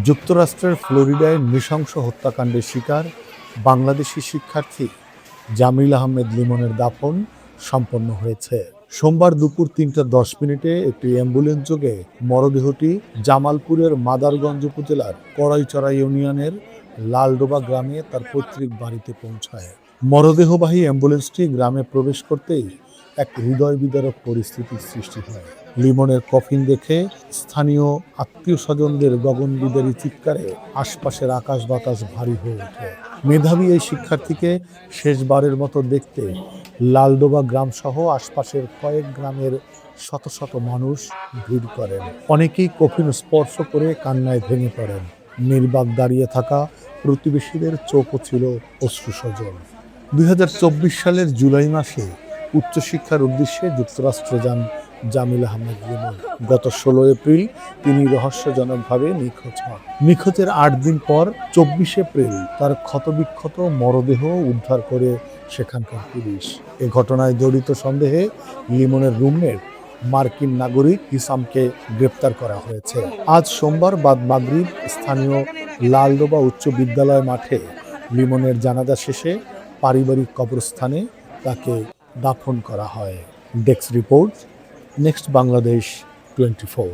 যুক্তরাষ্ট্রের ফ্লোরিডায় নৃশংস হত্যাকাণ্ডের শিকার বাংলাদেশি শিক্ষার্থী জামিল আহমেদ লিমনের দাফন সম্পন্ন হয়েছে। সোমবার দুপুর ৩টা ১০ মিনিটে একটি অ্যাম্বুলেন্স যোগে মরদেহটি জামালপুরের মাদারগঞ্জ উপজেলার কড়াইচড়া ইউনিয়নের লালডোবা গ্রামে তার পৈতৃক বাড়িতে পৌঁছায়। মরদেহবাহী অ্যাম্বুলেন্সটি গ্রামে প্রবেশ করতেই এক হৃদয় বিদারক পরিস্থিতির সৃষ্টি হয়। লিমনের কফিন দেখে স্থানীয় আত্মীয় স্বজনদের গগনবিদারী চিৎকারে আশপাশের আকাশ বাতাস ভারী হয়ে ওঠে। মেধাবী এই শিক্ষার্থীকে শেষবারের মতো দেখতে লালডোবা গ্রাম সহ আশপাশের কয়েক গ্রামের শত শত মানুষ ভিড় করেন। অনেকেই কফিন স্পর্শ করে কান্নায় ভেঙে পড়েন। নির্বাক দাঁড়িয়ে থাকা প্রতিবেশীদের চোখও ছিল অশ্রুসজল। ২০২৪ সালের জুলাই মাসে উচ্চশিক্ষার উদ্দেশ্যে যুক্তরাষ্ট্রে যান জামিল আহমেদ লিমন। গত ১৬ এপ্রিল তিনি রহস্যজনকভাবে নিখোঁজ হন। নিখোঁজের ৮ দিন পর ২৪ এপ্রিল তার ক্ষতবিক্ষত মরদেহ উদ্ধার করে সেখানকার পুলিশ। এ ঘটনায় জড়িত সন্দেহে লিমনের রুমমেট মার্কিন নাগরিক হিসামকে গ্রেপ্তার করা হয়েছে। আজ সোমবার বাদ মাগরিব স্থানীয় লালডোবা উচ্চ বিদ্যালয় মাঠে লিমনের জানাজা শেষে পারিবারিক কবরস্থানে তাকে দাফন করা হয়। Desk report, next Bangladesh 24।